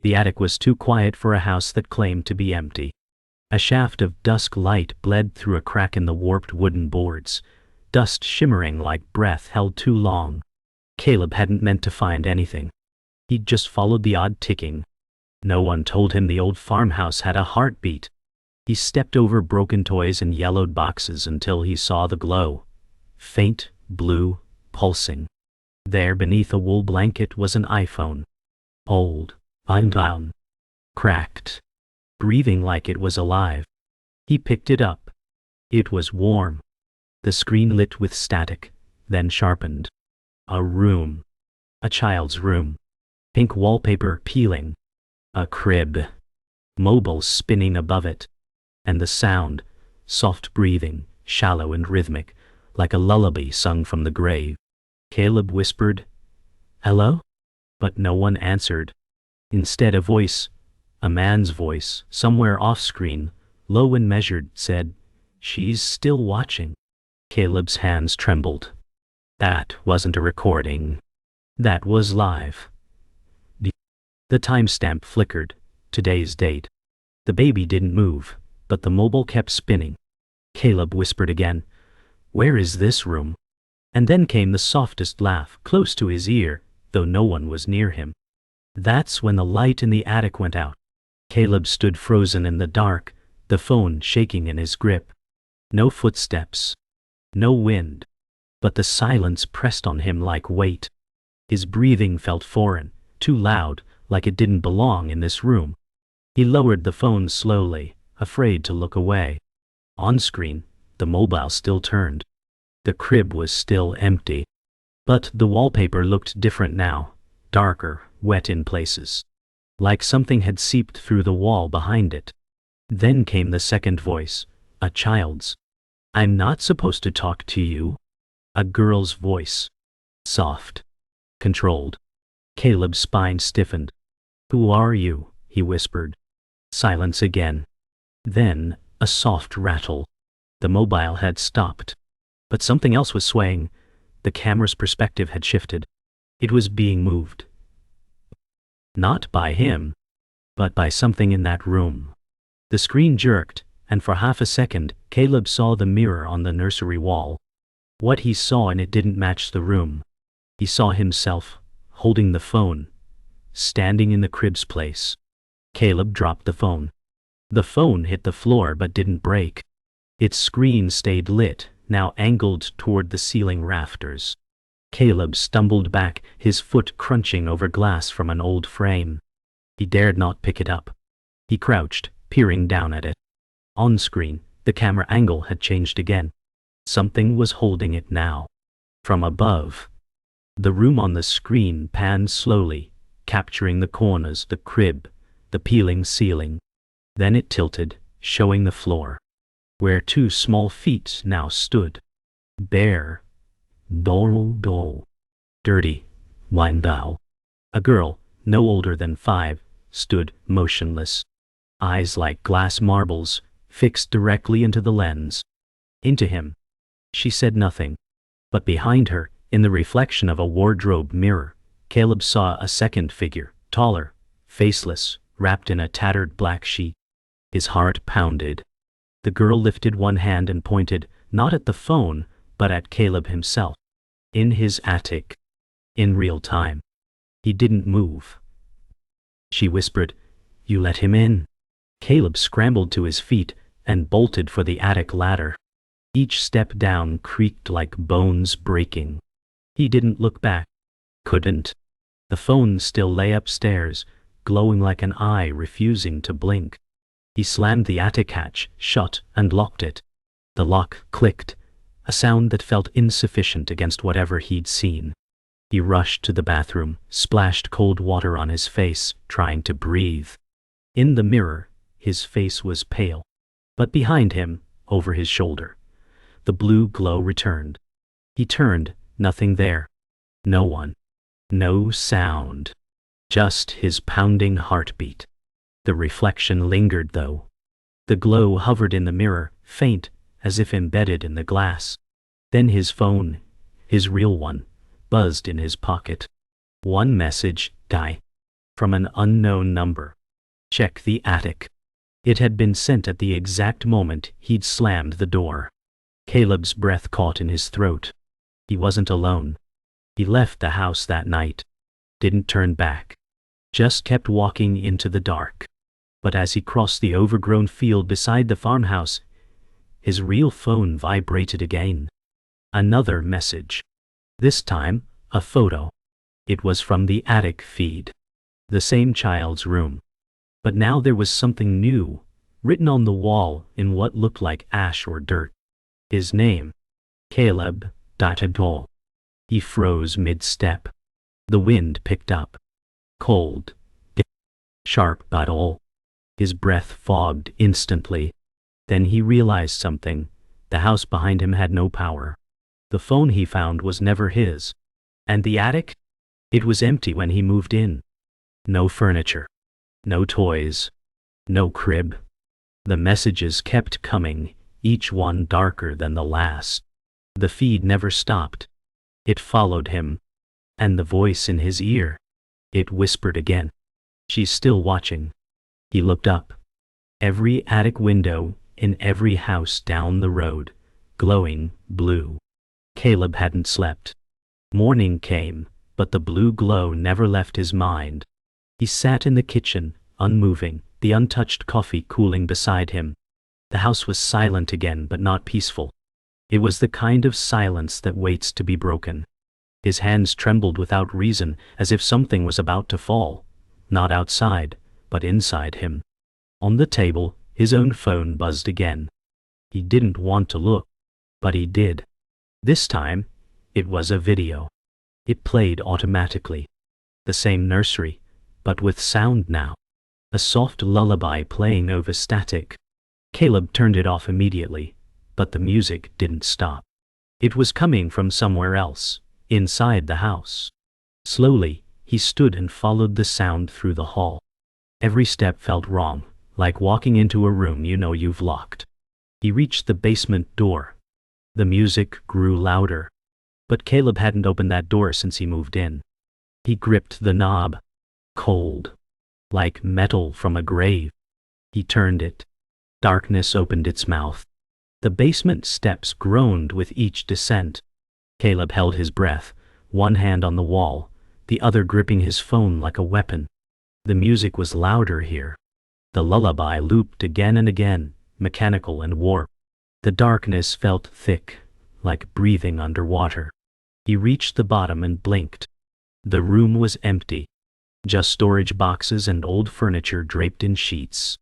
The attic was too quiet for a house that claimed to be empty. A shaft of dusk light bled through a crack in the warped wooden boards, dust shimmering like breath held too long. Caleb hadn't meant to find anything. He'd just followed the odd ticking. No one told him the old farmhouse had a heartbeat. He stepped over broken toys and yellowed boxes until he saw the glow. Faint, blue, pulsing. There beneath a wool blanket was an iPhone. Old, bind down, cracked, breathing like it was alive. He picked it up. It was warm. The screen lit with static, then sharpened. A room. A child's room. Pink wallpaper peeling. A crib. Mobile spinning above it. And the sound, soft breathing, shallow and rhythmic, like a lullaby sung from the grave. Caleb whispered, "Hello?" But no one answered. Instead a voice, a man's voice, somewhere off-screen, low and measured, said, "She's still watching." Caleb's hands trembled. That wasn't a recording. That was live. The timestamp flickered. Today's date. The baby didn't move, but the mobile kept spinning. Caleb whispered again, "Where is this room?" And then came the softest laugh, close to his ear, though no one was near him. That's when the light in the attic went out. Caleb stood frozen in the dark, the phone shaking in his grip. No footsteps. No wind. But the silence pressed on him like weight. His breathing felt foreign, too loud, like it didn't belong in this room. He lowered the phone slowly, afraid to look away. On screen, the mobile still turned. The crib was still empty. But the wallpaper looked different now, darker, wet in places. Like something had seeped through the wall behind it. Then came the second voice, a child's. "I'm not supposed to talk to you." A girl's voice. Soft. Controlled. Caleb's spine stiffened. "Who are you?" he whispered. Silence again. Then, a soft rattle. The mobile had stopped. But something else was swaying. The camera's perspective had shifted. It was being moved. Not by him, but by something in that room. The screen jerked, and for half a second, Caleb saw the mirror on the nursery wall. What he saw in it didn't match the room. He saw himself, holding the phone, standing in the crib's place. Caleb dropped the phone. The phone hit the floor but didn't break. Its screen stayed lit, now angled toward the ceiling rafters. Caleb stumbled back, his foot crunching over glass from an old frame. He dared not pick it up. He crouched, peering down at it. On screen, the camera angle had changed again. Something was holding it now. From above. The room on the screen panned slowly, capturing the corners, the crib, the peeling ceiling. Then it tilted, showing the floor, where two small feet now stood. Bare. Dull. Dirty. Windal. A girl, no older than 5, stood motionless. Eyes like glass marbles, fixed directly into the lens. Into him. She said nothing. But behind her, in the reflection of a wardrobe mirror, Caleb saw a second figure, taller, faceless, wrapped in a tattered black sheet. His heart pounded. The girl lifted one hand and pointed, not at the phone, but at Caleb himself. In his attic. In real time. He didn't move. She whispered, "You let him in." Caleb scrambled to his feet and bolted for the attic ladder. Each step down creaked like bones breaking. He didn't look back. Couldn't. The phone still lay upstairs, glowing like an eye refusing to blink. He slammed the attic hatch shut and locked it. The lock clicked, a sound that felt insufficient against whatever he'd seen. He rushed to the bathroom, splashed cold water on his face, trying to breathe. In the mirror, his face was pale. But behind him, over his shoulder, the blue glow returned. He turned, nothing there. No one. No sound. Just his pounding heartbeat. The reflection lingered, though. The glow hovered in the mirror, faint, as if embedded in the glass. Then his phone, his real one, buzzed in his pocket. One message, "Die." from an unknown number. Check the attic. It had been sent at the exact moment he'd slammed the door. Caleb's breath caught in his throat. He wasn't alone. He left the house that night. Didn't turn back. Just kept walking into the dark. But as he crossed the overgrown field beside the farmhouse, his real phone vibrated again. Another message. This time, a photo. It was from the attic feed. The same child's room. But now there was something new, written on the wall in what looked like ash or dirt. His name. Caleb. He froze mid-step. The wind picked up. Cold. Sharp. His breath fogged instantly. Then he realized something. The house behind him had no power. The phone he found was never his. And the attic? It was empty when he moved in. No furniture. No toys. No crib. The messages kept coming, each one darker than the last. The feed never stopped. It followed him. And the voice in his ear. It whispered again. She's still watching. He looked up. Every attic window in every house down the road, glowing blue. Caleb hadn't slept. Morning came, but the blue glow never left his mind. He sat in the kitchen, unmoving, the untouched coffee cooling beside him. The house was silent again, but not peaceful. It was the kind of silence that waits to be broken. His hands trembled without reason, as if something was about to fall, not outside, but inside him. On the table, his own phone buzzed again. He didn't want to look, but he did. This time, it was a video. It played automatically. The same nursery, but with sound now. A soft lullaby playing over static. Caleb turned it off immediately, but the music didn't stop. It was coming from somewhere else, inside the house. Slowly, he stood and followed the sound through the hall. Every step felt wrong, like walking into a room you know you've locked. He reached the basement door. The music grew louder. But Caleb hadn't opened that door since he moved in. He gripped the knob. Cold. Like metal from a grave. He turned it. Darkness opened its mouth. The basement steps groaned with each descent. Caleb held his breath, one hand on the wall, the other gripping his phone like a weapon. The music was louder here. The lullaby looped again and again, mechanical and warped. The darkness felt thick, like breathing underwater. He reached the bottom and blinked. The room was empty. Just storage boxes and old furniture draped in sheets.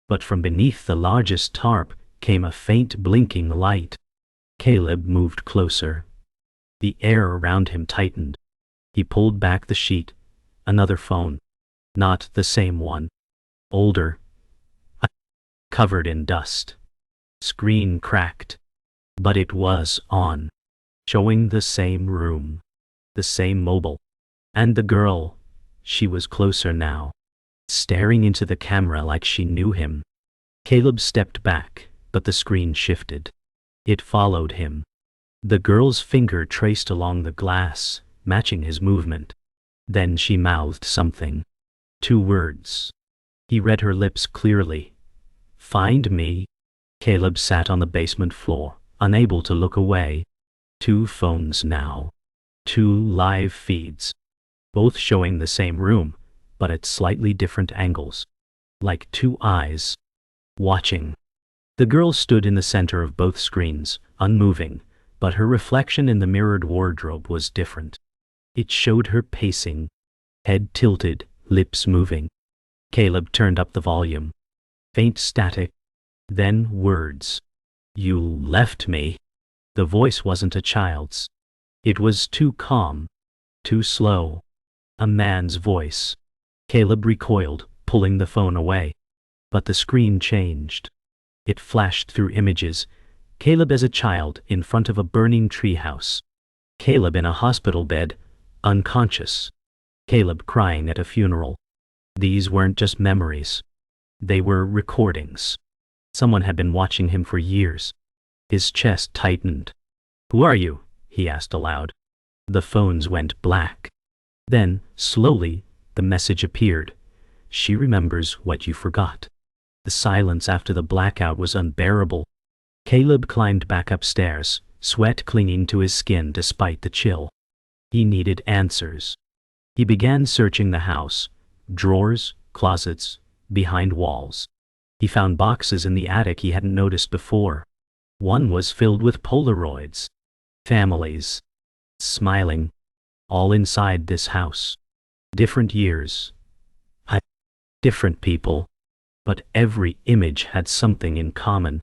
But from beneath the largest tarp came a faint blinking light. Caleb moved closer. The air around him tightened. He pulled back the sheet. Another phone. Not the same one. Older. Covered in dust. Screen cracked. But it was on. Showing the same room. The same mobile. And the girl. She was closer now. Staring into the camera like she knew him. Caleb stepped back, but the screen shifted. It followed him. The girl's finger traced along the glass, matching his movement. Then she mouthed something. 2 words. He read her lips clearly. Find me. Caleb sat on the basement floor, unable to look away. 2 phones now. 2 live feeds. Both showing the same room, but at slightly different angles. Like 2 eyes. Watching. The girl stood in the center of both screens, unmoving, but her reflection in the mirrored wardrobe was different. It showed her pacing. Head tilted, lips moving. Caleb turned up the volume. Faint static. Then words. You left me. The voice wasn't a child's. It was too calm. Too slow. A man's voice. Caleb recoiled, pulling the phone away. But the screen changed. It flashed through images. Caleb as a child in front of a burning treehouse. Caleb in a hospital bed, unconscious. Caleb crying at a funeral. These weren't just memories. They were recordings. Someone had been watching him for years. His chest tightened. Who are you? He asked aloud. The phones went black. Then, slowly, The message appeared. She remembers what you forgot. The silence after the blackout was unbearable. Caleb climbed back upstairs, sweat clinging to his skin despite the chill. He needed answers. He began searching the house, drawers, closets, behind walls. He found boxes in the attic he hadn't noticed before. One was filled with Polaroids. Families. Smiling. All inside this house. Different years. Different people. But every image had something in common.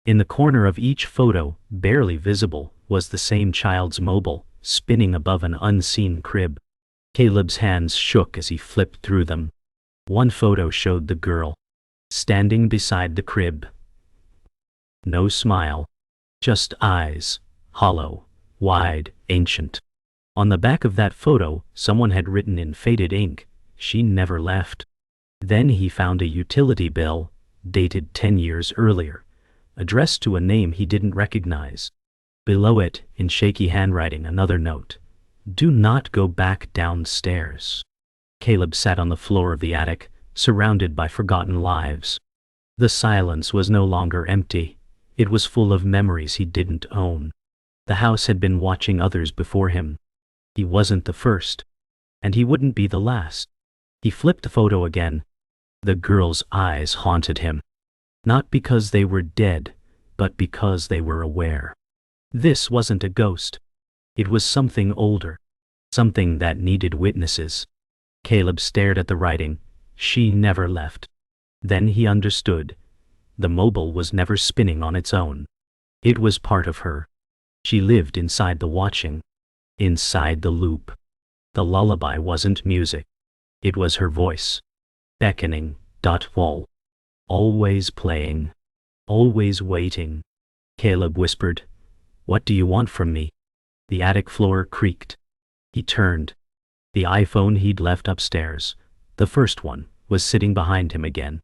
In the corner of each photo, barely visible, was the same child's mobile, spinning above an unseen crib. Caleb's hands shook as he flipped through them. One photo showed the girl, standing beside the crib. No smile. Just eyes, hollow, wide, ancient. On the back of that photo, someone had written in faded ink, "She never left." Then he found a utility bill, dated 10 years earlier, addressed to a name he didn't recognize. Below it, in shaky handwriting, another note. "Do not go back downstairs." Caleb sat on the floor of the attic, surrounded by forgotten lives. The silence was no longer empty. It was full of memories he didn't own. The house had been watching others before him. He wasn't the first. And he wouldn't be the last. He flipped the photo again. The girl's eyes haunted him. Not because they were dead, but because they were aware. This wasn't a ghost. It was something older. Something that needed witnesses. Caleb stared at the writing. She never left. Then he understood. The mobile was never spinning on its own. It was part of her. She lived inside the watching. Inside the loop. The lullaby wasn't music. It was her voice. Beckoning. Wall. Always playing. Always waiting. Caleb whispered, "What do you want from me?" The attic floor creaked. He turned. The iPhone he'd left upstairs, the first one, was sitting behind him again.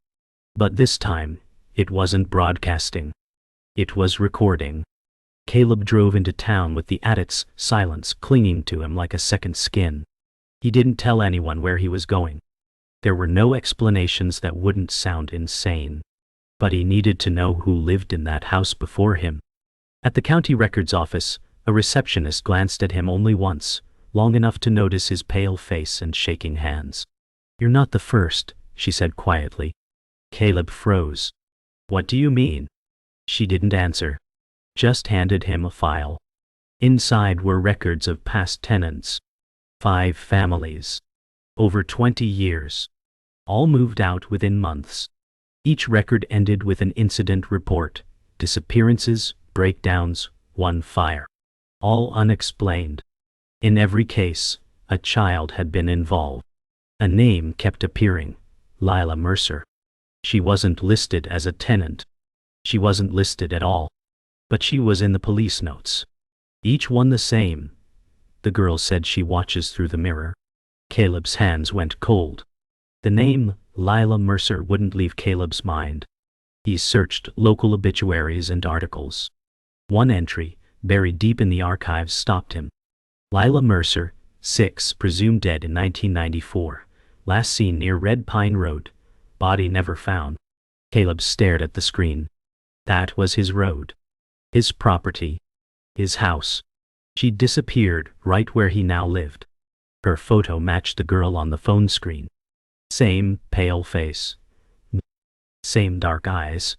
But this time, it wasn't broadcasting. It was recording. Caleb drove into town with the attic's silence clinging to him like a second skin. He didn't tell anyone where he was going. There were no explanations that wouldn't sound insane. But he needed to know who lived in that house before him. At the county records office, a receptionist glanced at him only once, long enough to notice his pale face and shaking hands. "You're not the first," she said quietly. Caleb froze. "What do you mean?" She didn't answer. Just handed him a file. Inside were records of past tenants. 5 families. Over 20 years. All moved out within months. Each record ended with an incident report. Disappearances, breakdowns, one fire. All unexplained. In every case, a child had been involved. A name kept appearing. Lila Mercer. She wasn't listed as a tenant. She wasn't listed at all. But she was in the police notes. Each one the same. The girl said she watches through the mirror. Caleb's hands went cold. The name, Lila Mercer, wouldn't leave Caleb's mind. He searched local obituaries and articles. One entry, buried deep in the archives, stopped him. Lila Mercer, 6, presumed dead in 1994. Last seen near Red Pine Road. Body never found. Caleb stared at the screen. That was his road. His property. His house. She disappeared right where he now lived. Her photo matched the girl on the phone screen. Same pale face. Same dark eyes.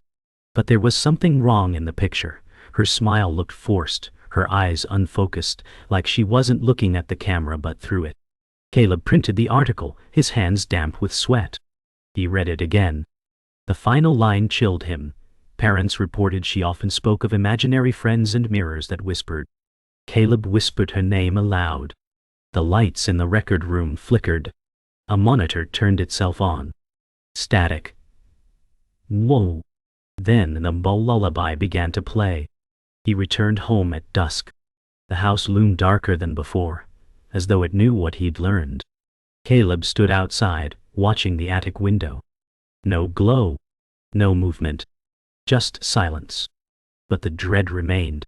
But there was something wrong in the picture. Her smile looked forced, her eyes unfocused, like she wasn't looking at the camera but through it. Caleb printed the article, his hands damp with sweat. He read it again. The final line chilled him. Parents reported she often spoke of imaginary friends and mirrors that whispered. Caleb whispered her name aloud. The lights in the record room flickered. A monitor turned itself on. Static. Whoa. Then the lullaby began to play. He returned home at dusk. The house loomed darker than before, as though it knew what he'd learned. Caleb stood outside, watching the attic window. No glow. No movement. Just silence. But the dread remained.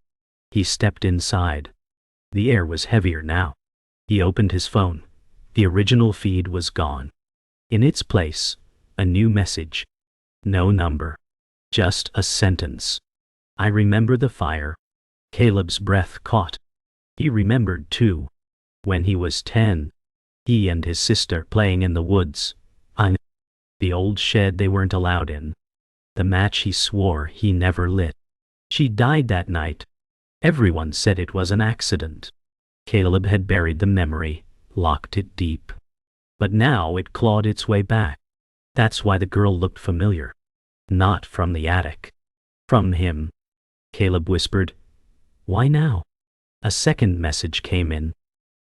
He stepped inside. The air was heavier now. He opened his phone. The original feed was gone. In its place, a new message. No number. Just a sentence. I remember the fire. Caleb's breath caught. He remembered too. When he was 10. He and his sister playing in the woods. The old shed they weren't allowed in. The match he swore he never lit. She died that night. Everyone said it was an accident. Caleb had buried the memory, locked it deep. But now it clawed its way back. That's why the girl looked familiar. Not from the attic. From him. Caleb whispered, "Why now?" A second message came in.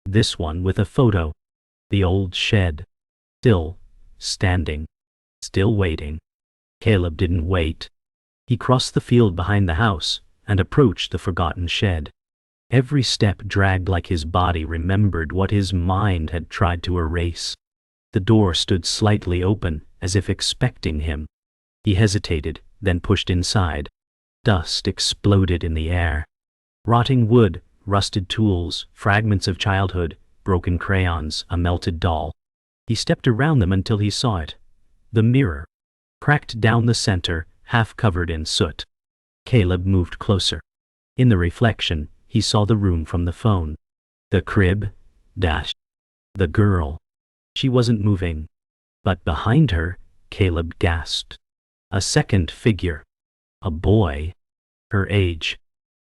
This one with a photo. The old shed. Still standing. Still waiting. Caleb didn't wait. He crossed the field behind the house and approached the forgotten shed. Every step dragged like his body remembered what his mind had tried to erase. The door stood slightly open, as if expecting him. He hesitated, then pushed inside. Dust exploded in the air. Rotting wood, rusted tools, fragments of childhood, broken crayons, a melted doll. He stepped around them until he saw it. The mirror. Cracked down the center, half covered in soot. Caleb moved closer. In the reflection, he saw the room from the phone. The crib. The girl. She wasn't moving. But behind her, Caleb gasped. A second figure. A boy. Her age.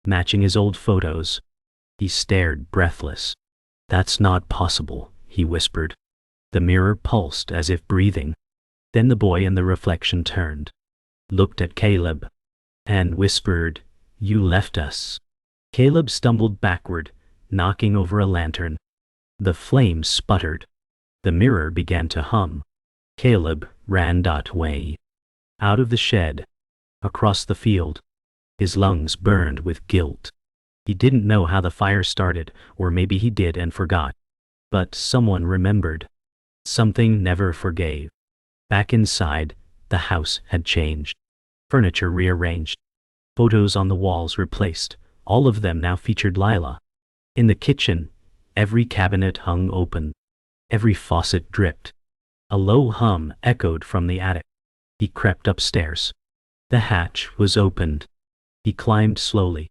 Matching his old photos. He stared breathless. "That's not possible," he whispered. The mirror pulsed as if breathing. Then the boy in the reflection turned. Looked at Caleb. And whispered, "You left us." Caleb stumbled backward, knocking over a lantern. The flame sputtered. The mirror began to hum. Caleb ran that way. Out of the shed. Across the field. His lungs burned with guilt. He didn't know how the fire started, or maybe he did and forgot. But someone remembered. Something never forgave. Back inside, the house had changed. Furniture rearranged. Photos on the walls replaced. All of them now featured Lila. In the kitchen, every cabinet hung open. Every faucet dripped. A low hum echoed from the attic. He crept upstairs. The hatch was opened. He climbed slowly.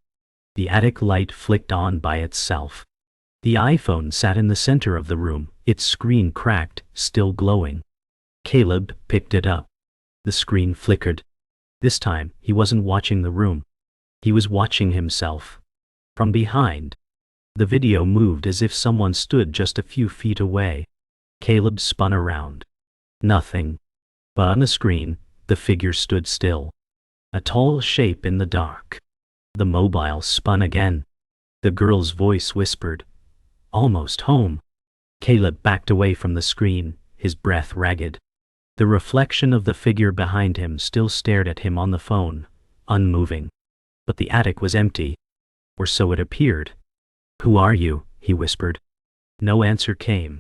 The attic light flicked on by itself. The iPhone sat in the center of the room, its screen cracked, still glowing. Caleb picked it up. The screen flickered. This time, he wasn't watching the room. He was watching himself. From behind. The video moved as if someone stood just a few feet away. Caleb spun around. Nothing. But on the screen, the figure stood still. A tall shape in the dark. The mobile spun again. The girl's voice whispered, "Almost home." Caleb backed away from the screen, his breath ragged. The reflection of the figure behind him still stared at him on the phone, unmoving. But the attic was empty. Or so it appeared. "Who are you?" he whispered. No answer came.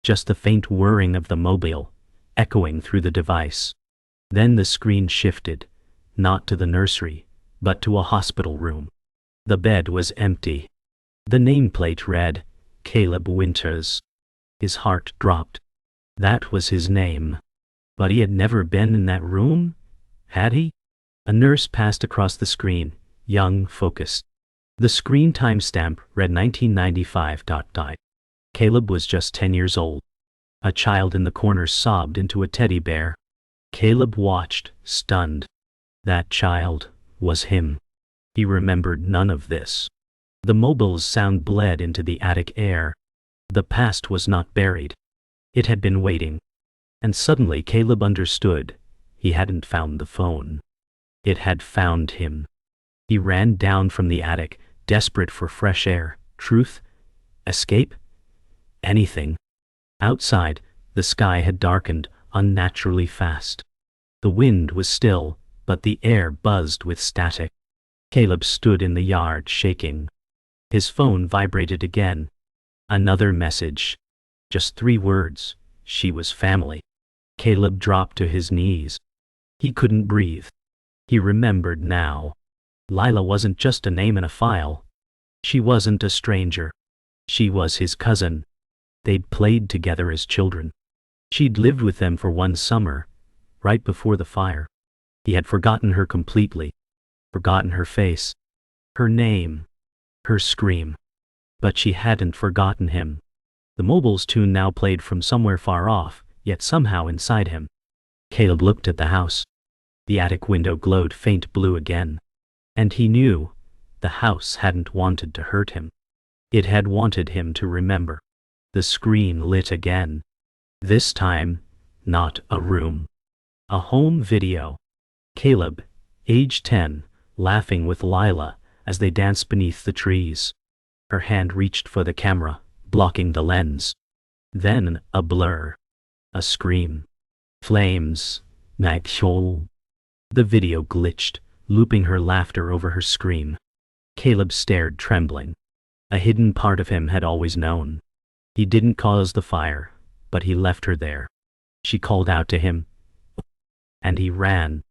Just the faint whirring of the mobile, echoing through the device. Then the screen shifted, not to the nursery, but to a hospital room. The bed was empty. The nameplate read, Caleb Winters. His heart dropped. That was his name. But he had never been in that room? Had he? A nurse passed across the screen, young, focused. The screen timestamp read 1995. Caleb was just 10 years old. A child in the corner sobbed into a teddy bear. Caleb watched, stunned. That child was him. He remembered none of this. The mobile's sound bled into the attic air. The past was not buried. It had been waiting. And suddenly Caleb understood. He hadn't found the phone. It had found him. He ran down from the attic, desperate for fresh air, truth, escape, anything. Outside, the sky had darkened unnaturally fast. The wind was still, but the air buzzed with static. Caleb stood in the yard, shaking. His phone vibrated again. Another message. Just 3 words. She was family. Caleb dropped to his knees. He couldn't breathe. He remembered now. Lila wasn't just a name in a file. She wasn't a stranger. She was his cousin. They'd played together as children. She'd lived with them for one summer, right before the fire. He had forgotten her completely, forgotten her face, her name, her scream. But she hadn't forgotten him. The mobile's tune now played from somewhere far off, yet somehow inside him. Caleb looked at the house. The attic window glowed faint blue again. And he knew the house hadn't wanted to hurt him. It had wanted him to remember. The screen lit again. This time, not a room. A home video. Caleb, age 10, laughing with Lila as they danced beneath the trees. Her hand reached for the camera, blocking the lens. Then a blur. A scream. Flames. Magshol. The video glitched, looping her laughter over her scream. Caleb stared, trembling. A hidden part of him had always known. He didn't cause the fire, but he left her there. She called out to him, and he ran.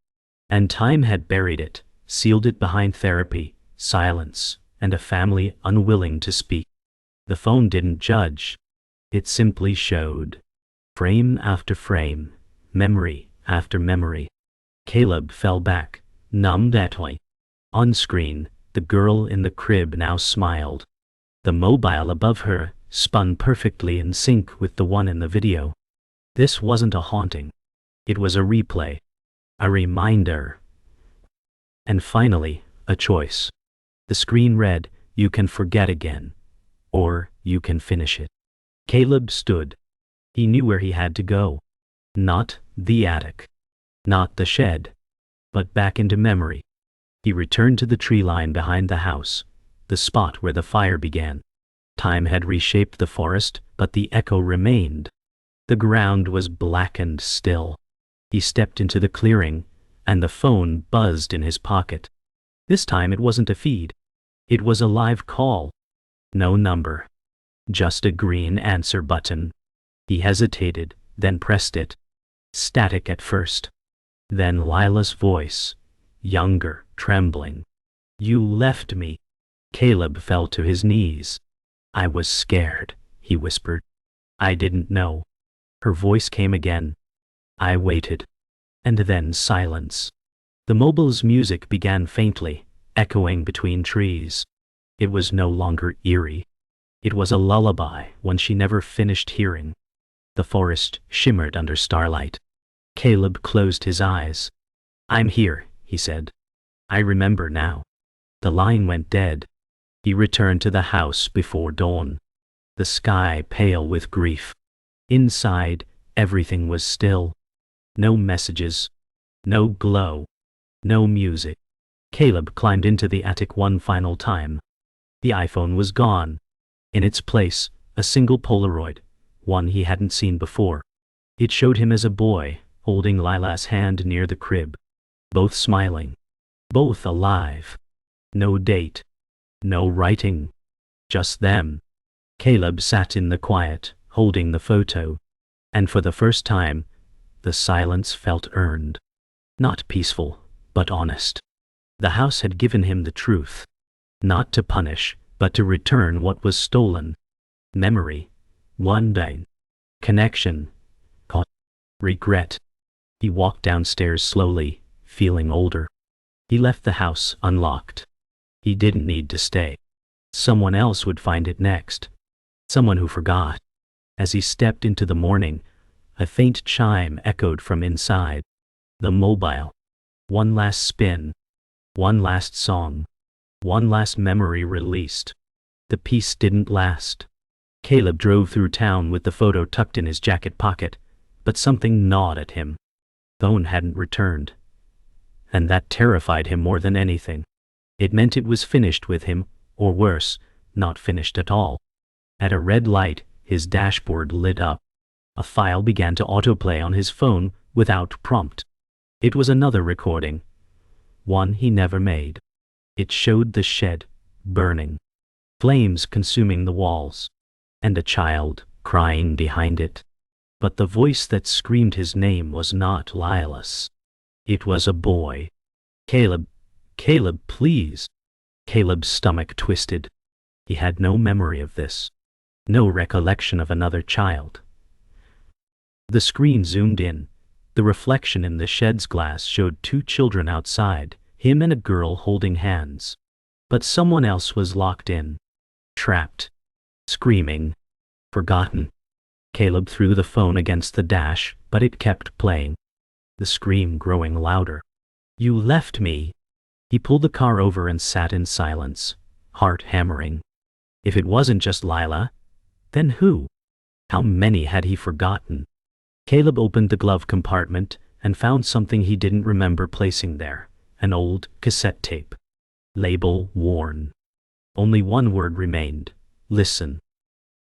And time had buried it, sealed it behind therapy, silence, and a family unwilling to speak. The phone didn't judge. It simply showed. Frame after frame, memory after memory. Caleb fell back, numbed at toy. On screen, the girl in the crib now smiled. The mobile above her spun perfectly in sync with the one in the video. This wasn't a haunting. It was a replay. A reminder. And finally, a choice. The screen read, "You can forget again. Or you can finish it." Caleb stood. He knew where he had to go. Not the attic. Not the shed. But back into memory. He returned to the tree line behind the house, the spot where the fire began. Time had reshaped the forest, but the echo remained. The ground was black and still. He stepped into the clearing, and the phone buzzed in his pocket. This time it wasn't a feed. It was a live call. No number. Just a green answer button. He hesitated, then pressed it. Static at first. Then Lila's voice, younger, trembling. "You left me." Caleb fell to his knees. "I was scared," he whispered. "I didn't know." Her voice came again. I waited. And then silence. The mobile's music began faintly, echoing between trees. It was no longer eerie. It was a lullaby, one she never finished hearing. The forest shimmered under starlight. Caleb closed his eyes. "I'm here," he said. "I remember now." The line went dead. He returned to the house before dawn. The sky pale with grief. Inside, everything was still. No messages. No glow. No music. Caleb climbed into the attic one final time. The iPhone was gone. In its place, a single Polaroid, one he hadn't seen before. It showed him as a boy, holding Lila's hand near the crib. Both smiling. Both alive. No date. No writing. Just them. Caleb sat in the quiet, holding the photo. And for the first time, the silence felt earned. Not peaceful, but honest. The house had given him the truth. Not to punish, but to return what was stolen. Memory. Mundane. Connection. Regret. He walked downstairs slowly, feeling older. He left the house unlocked. He didn't need to stay. Someone else would find it next. Someone who forgot. As he stepped into the morning, a faint chime echoed from inside. The mobile. One last spin. One last song. One last memory released. The peace didn't last. Caleb drove through town with the photo tucked in his jacket pocket, but something gnawed at him. Phone hadn't returned. And that terrified him more than anything. It meant it was finished with him, or worse, not finished at all. At a red light, his dashboard lit up. A file began to autoplay on his phone without prompt. It was another recording. One he never made. It showed the shed, burning. Flames consuming the walls. And a child, crying behind it. But the voice that screamed his name was not Lila's. It was a boy. "Caleb, Caleb, please." Caleb's stomach twisted. He had no memory of this. No recollection of another child. The screen zoomed in. The reflection in the shed's glass showed two children outside, him and a girl holding hands. But someone else was locked in. Trapped. Screaming. Forgotten. Caleb threw the phone against the dash, but it kept playing. The scream growing louder. "You left me." He pulled the car over and sat in silence, heart hammering. If it wasn't just Lila, then who? How many had he forgotten? Caleb opened the glove compartment and found something he didn't remember placing there, an old cassette tape. Label worn. Only one word remained: listen.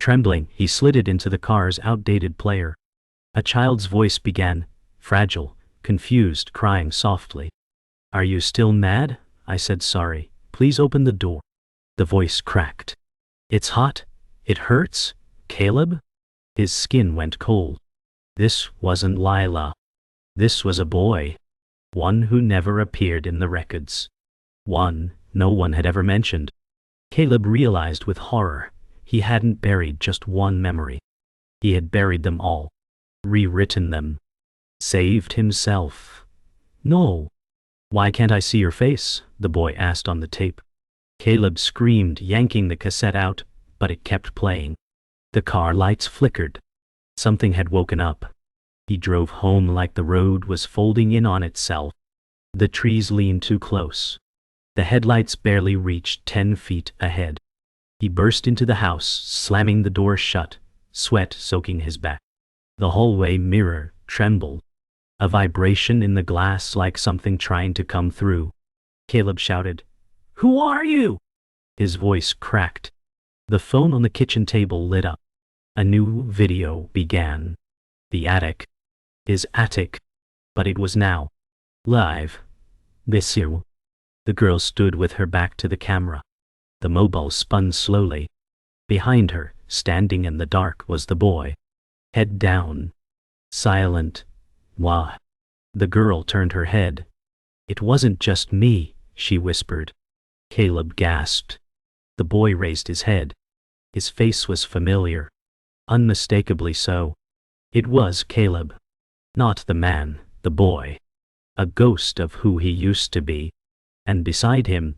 Trembling, he slid it into the car's outdated player. A child's voice began, fragile, confused, crying softly. "Are you still mad?" I said. "Sorry. Please open the door." The voice cracked. "It's hot. It hurts. Caleb?" His skin went cold. This wasn't Lila. This was a boy. One who never appeared in the records. One no one had ever mentioned. Caleb realized with horror he hadn't buried just one memory. He had buried them all. Rewritten them. Saved himself. "No. Why can't I see your face?" the boy asked on the tape. Caleb screamed, yanking the cassette out, but it kept playing. The car lights flickered. Something had woken up. He drove home like the road was folding in on itself. The trees leaned too close. The headlights barely reached 10 feet ahead. He burst into the house, slamming the door shut, sweat soaking his back. The hallway mirror trembled. A vibration in the glass like something trying to come through. Caleb shouted, "Who are you?" His voice cracked. The phone on the kitchen table lit up. A new video began. The attic. His attic. But it was now. Live. This you. The girl stood with her back to the camera. The mobile spun slowly. Behind her, standing in the dark, was the boy. Head down. Silent. Wah. The girl turned her head. "It wasn't just me," she whispered. Caleb gasped. The boy raised his head. His face was familiar. Unmistakably so. It was Caleb. Not the man, the boy. A ghost of who he used to be. And beside him,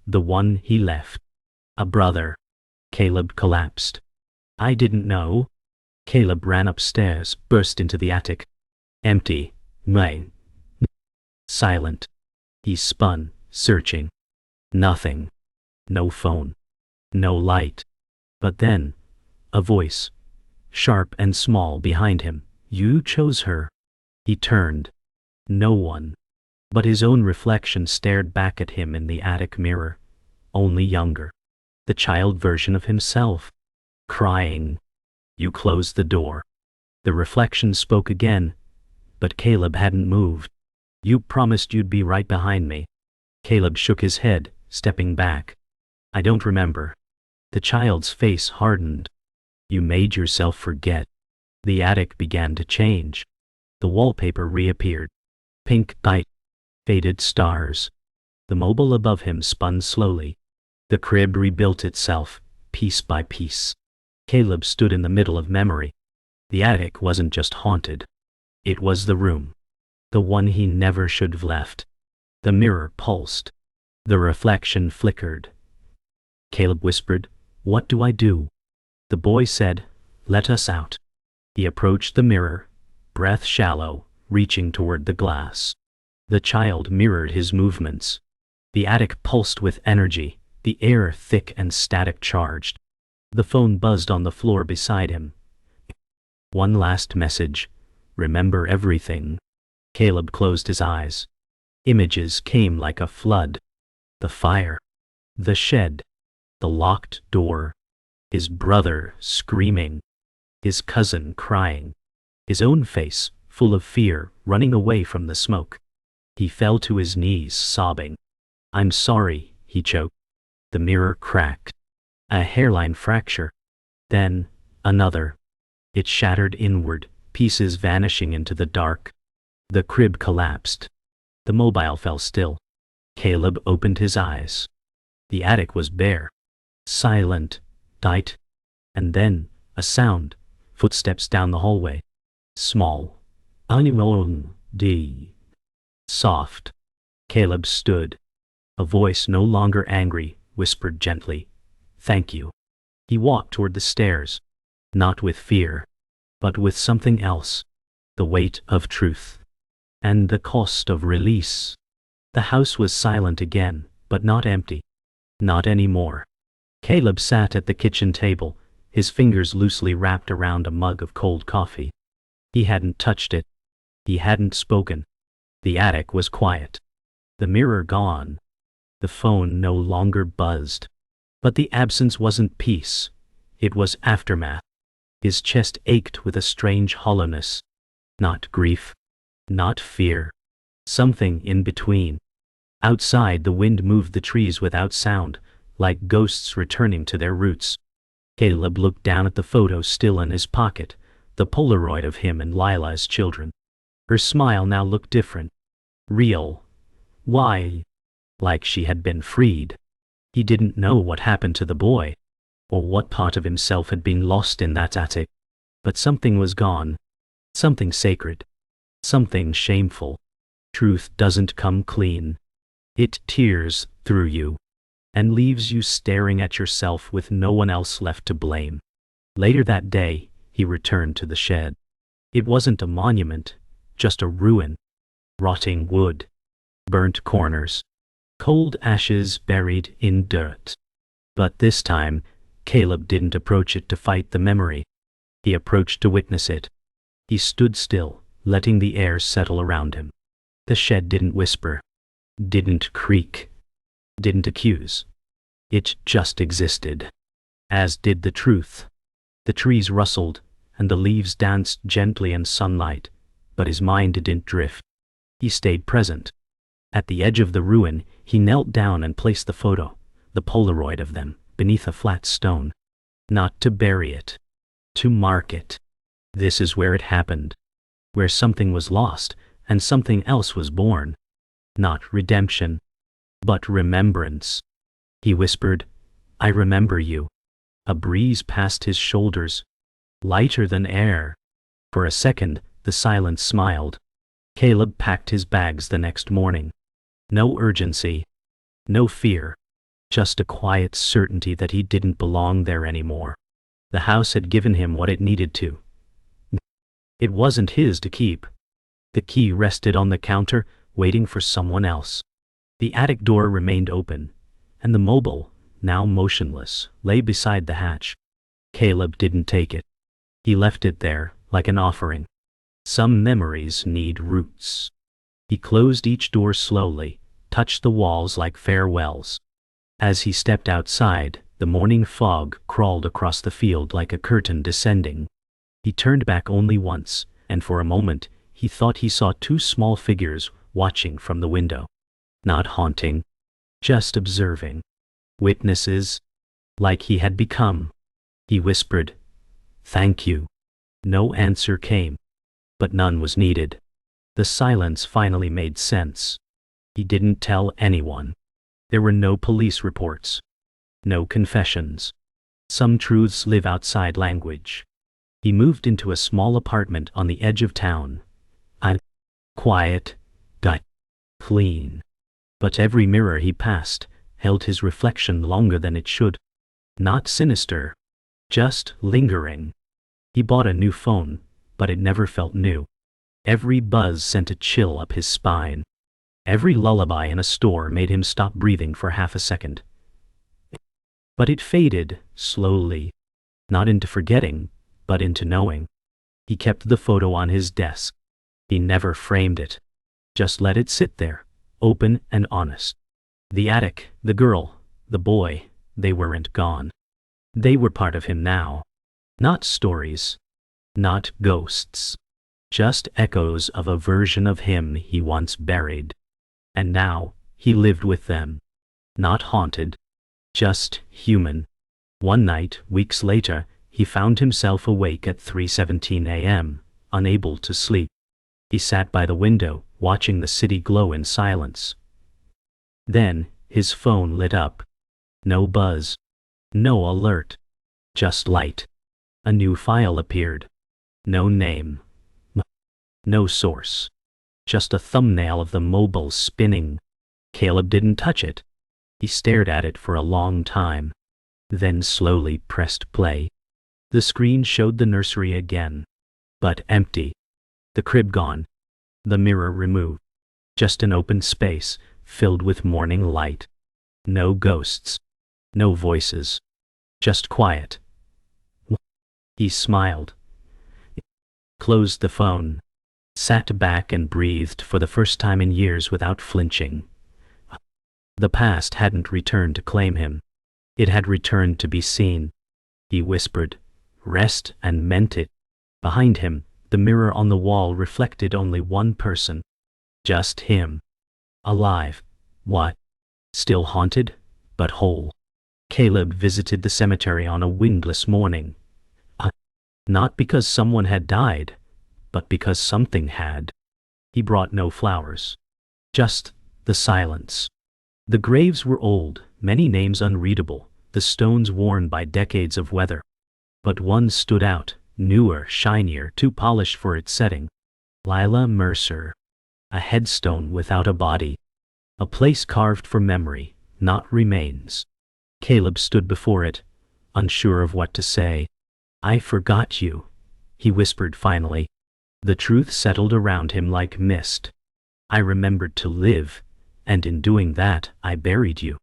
the one he left. A brother. Caleb collapsed. "I didn't know." Caleb ran upstairs, burst into the attic. Empty. Mine. Silent. He spun, searching. Nothing. No phone. No light. But then, a voice. Sharp and small behind him. "You chose her." He turned. No one. But his own reflection stared back at him in the attic mirror. Only younger. The child version of himself. Crying. "You closed the door." The reflection spoke again, but Caleb hadn't moved. "You promised you'd be right behind me." Caleb shook his head, stepping back. "I don't remember." The child's face hardened. "You made yourself forget." The attic began to change. The wallpaper reappeared. Pink light. Faded stars. The mobile above him spun slowly. The crib rebuilt itself, piece by piece. Caleb stood in the middle of memory. The attic wasn't just haunted. It was the room. The one he never should have left. The mirror pulsed. The reflection flickered. Caleb whispered, "What do I do?" The boy said, "Let us out." He approached the mirror, breath shallow, reaching toward the glass. The child mirrored his movements. The attic pulsed with energy, the air thick and static charged. The phone buzzed on the floor beside him. One last message. Remember everything. Caleb closed his eyes. Images came like a flood. The fire. The shed. The locked door. His brother screaming. His cousin crying. His own face, full of fear, running away from the smoke. He fell to his knees, sobbing. "I'm sorry," he choked. The mirror cracked. A hairline fracture. Then, another. It shattered inward, pieces vanishing into the dark. The crib collapsed. The mobile fell still. Caleb opened his eyes. The attic was bare. Silent. Tight. And then, A sound. Footsteps down the hallway. Small. Unknown. Soft. Caleb stood. A voice no longer angry whispered gently, "Thank you." He walked toward the stairs, not with fear, but with something else, the weight of truth. And the cost of release. The house was silent again, but not empty. Not anymore. Caleb sat at the kitchen table, his fingers loosely wrapped around a mug of cold coffee. He hadn't touched it. He hadn't spoken. The attic was quiet. The mirror gone. The phone no longer buzzed. But the absence wasn't peace. It was aftermath. His chest ached with a strange hollowness. Not grief. Not fear. Something in between. Outside, the wind moved the trees without sound, like ghosts returning to their roots. Caleb looked down at the photo still in his pocket, the Polaroid of him and Lila as children. Her smile now looked different. Real. Why? Like she had been freed. He didn't know what happened to the boy, or what part of himself had been lost in that attic. But something was gone. Something sacred. Something shameful. Truth doesn't come clean. It tears through you, and leaves you staring at yourself with no one else left to blame. Later that day, he returned to the shed. It wasn't a monument, just a ruin. Rotting wood. Burnt corners. Cold ashes buried in dirt. But this time, Caleb didn't approach it to fight the memory. He approached to witness it. He stood still, letting the air settle around him. The shed didn't whisper. Didn't creak. Didn't accuse. It just existed. As did the truth. The trees rustled, and the leaves danced gently in sunlight, but his mind didn't drift. He stayed present. At the edge of the ruin, he knelt down and placed the photo, the Polaroid of them, beneath a flat stone. Not to bury it. To mark it. This is where it happened. Where something was lost, and something else was born. Not redemption, but remembrance. He whispered, "I remember you." A breeze passed his shoulders, lighter than air. For a second, the silence smiled. Caleb packed his bags the next morning. No urgency. No fear. Just a quiet certainty that he didn't belong there anymore. The house had given him what it needed to. It wasn't his to keep. The key rested on the counter, waiting for someone else. The attic door remained open, and the mobile, now motionless, lay beside the hatch. Caleb didn't take it. He left it there, like an offering. Some memories need roots. He closed each door slowly, touched the walls like farewells. As he stepped outside, the morning fog crawled across the field like a curtain descending. He turned back only once, and for a moment, he thought he saw two small figures watching from the window. Not haunting, just observing. Witnesses, like he had become. He whispered, "Thank you." No answer came, but none was needed. The silence finally made sense. He didn't tell anyone. There were no police reports. No confessions. Some truths live outside language. He moved into a small apartment on the edge of town. Quiet, clean. But every mirror he passed held his reflection longer than it should. Not sinister, just lingering. He bought a new phone, but it never felt new. Every buzz sent a chill up his spine. Every lullaby in a store made him stop breathing for half a second. But it faded, slowly. Not into forgetting, but into knowing. He kept the photo on his desk. He never framed it. Just let it sit there, open and honest. The attic, the girl, the boy, they weren't gone. They were part of him now. Not stories. Not ghosts. Just echoes of a version of him he once buried. And now, he lived with them. Not haunted. Just human. One night, weeks later, he found himself awake at 3:17 a.m., unable to sleep. He sat by the window, watching the city glow in silence. Then, his phone lit up. No buzz. No alert. Just light. A new file appeared. No name. No source. Just a thumbnail of the mobile spinning. Caleb didn't touch it. He stared at it for a long time, then slowly pressed play. The screen showed the nursery again, but empty. The crib gone. The mirror removed. Just an open space, filled with morning light. No ghosts. No voices. Just quiet. He smiled. Closed the phone. Sat back and breathed for the first time in years without flinching. The past hadn't returned to claim him. It had returned to be seen. He whispered, "Rest," and meant it. Behind him, the mirror on the wall reflected only one person. Just him. Alive. What? Still haunted, but whole. Caleb visited the cemetery on a windless morning. Not because someone had died, but because something had. He brought no flowers. Just the silence. The graves were old, many names unreadable, the stones worn by decades of weather. But one stood out, newer, shinier, too polished for its setting. Lila Mercer. A headstone without a body. A place carved for memory, not remains. Caleb stood before it, unsure of what to say. "I forgot you," he whispered finally. The truth settled around him like mist. "I remembered to live, and in doing that, I buried you."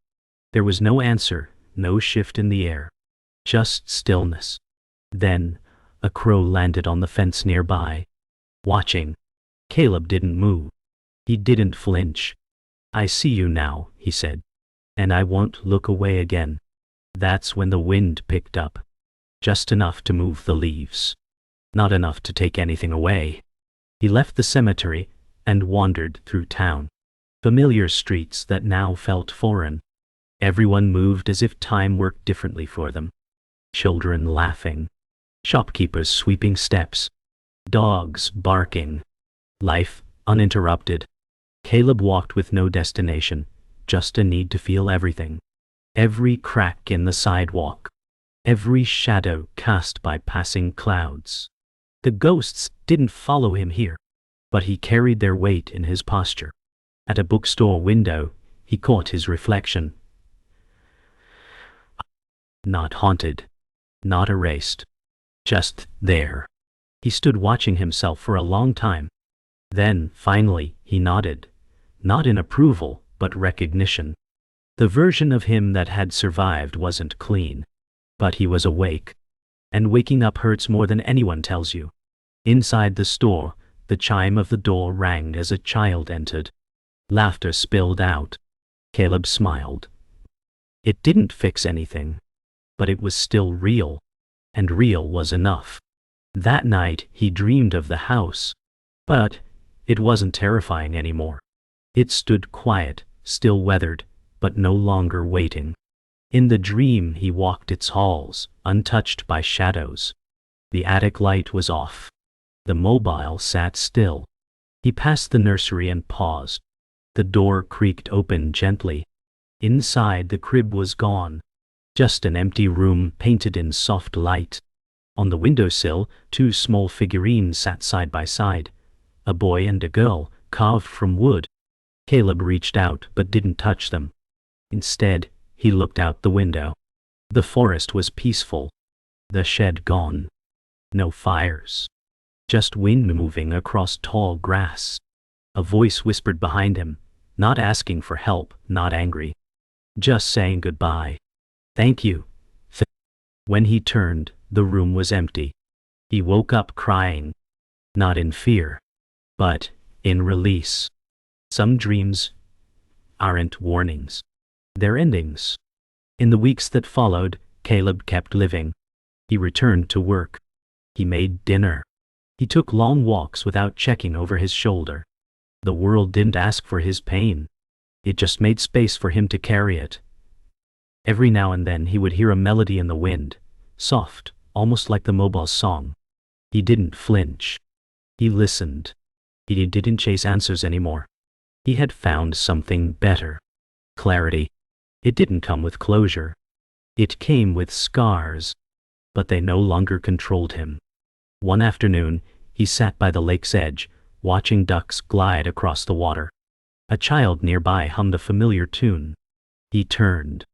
There was no answer, no shift in the air. Just stillness. Then, a crow landed on the fence nearby. Watching. Caleb didn't move. He didn't flinch. "I see you now," he said. "And I won't look away again." That's when the wind picked up. Just enough to move the leaves. Not enough to take anything away. He left the cemetery and wandered through town. Familiar streets that now felt foreign. Everyone moved as if time worked differently for them. Children laughing. Shopkeepers sweeping steps. Dogs barking. Life uninterrupted. Caleb walked with no destination, just a need to feel everything. Every crack in the sidewalk. Every shadow cast by passing clouds. The ghosts didn't follow him here, but he carried their weight in his posture. At a bookstore window, he caught his reflection. Not haunted. Not erased. Just there. He stood watching himself for a long time. Then, finally, he nodded. Not in approval, but recognition. The version of him that had survived wasn't clean. But he was awake. And waking up hurts more than anyone tells you. Inside the store, the chime of the door rang as a child entered. Laughter spilled out. Caleb smiled. It didn't fix anything. But it was still real. And real was enough. That night, he dreamed of the house. But it wasn't terrifying anymore. It stood quiet, still weathered, but no longer waiting. In the dream he walked its halls, untouched by shadows. The attic light was off. The mobile sat still. He passed the nursery and paused. The door creaked open gently. Inside, the crib was gone. Just an empty room painted in soft light. On the windowsill, two small figurines sat side by side. A boy and a girl, carved from wood. Caleb reached out but didn't touch them. Instead, he looked out the window. The forest was peaceful. The shed gone. No fires. Just wind moving across tall grass. A voice whispered behind him, not asking for help, not angry. Just saying goodbye. "Thank you." When he turned, the room was empty. He woke up crying. Not in fear, but in release. Some dreams aren't warnings. They're endings. In the weeks that followed, Caleb kept living. He returned to work. He made dinner. He took long walks without checking over his shoulder. The world didn't ask for his pain. It just made space for him to carry it. Every now and then he would hear a melody in the wind, soft, almost like the mobile song. He didn't flinch. He listened. He didn't chase answers anymore. He had found something better. Clarity. It didn't come with closure. It came with scars. but they no longer controlled him. One afternoon, he sat by the lake's edge, watching ducks glide across the water. A child nearby hummed a familiar tune. He turned.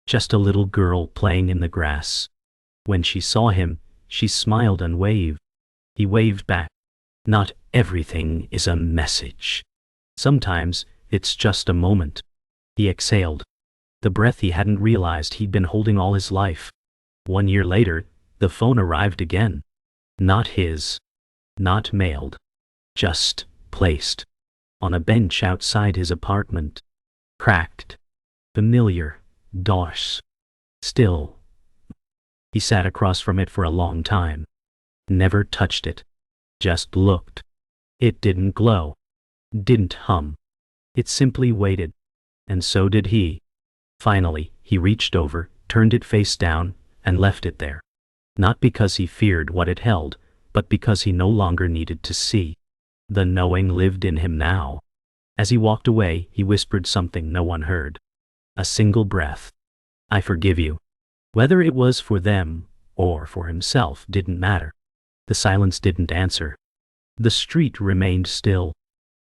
Just a little girl playing in the grass. When she saw him, she smiled and waved. He waved back. Not everything is a message. Sometimes, it's just a moment. He exhaled. The breath he hadn't realized he'd been holding all his life. 1 year later, the phone arrived again. Not his. Not mailed. Just placed. On a bench outside his apartment. Cracked. Familiar. DOS. Still. He sat across from it for a long time. Never touched it. Just looked. It didn't glow. Didn't hum. It simply waited. And so did he. Finally, he reached over, turned it face down, and left it there. Not because he feared what it held, but because he no longer needed to see. The knowing lived in him now. As he walked away, he whispered something no one heard. A single breath. I forgive you. Whether it was for them, or for himself, didn't matter. The silence didn't answer. The street remained still.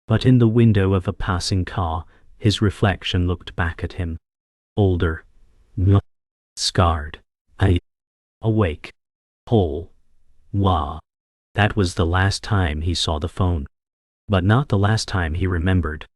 But in the window of a passing car, his reflection looked back at him. Older. Scarred. Awake. Whole. Wah. That was the last time he saw the phone. But not the last time he remembered.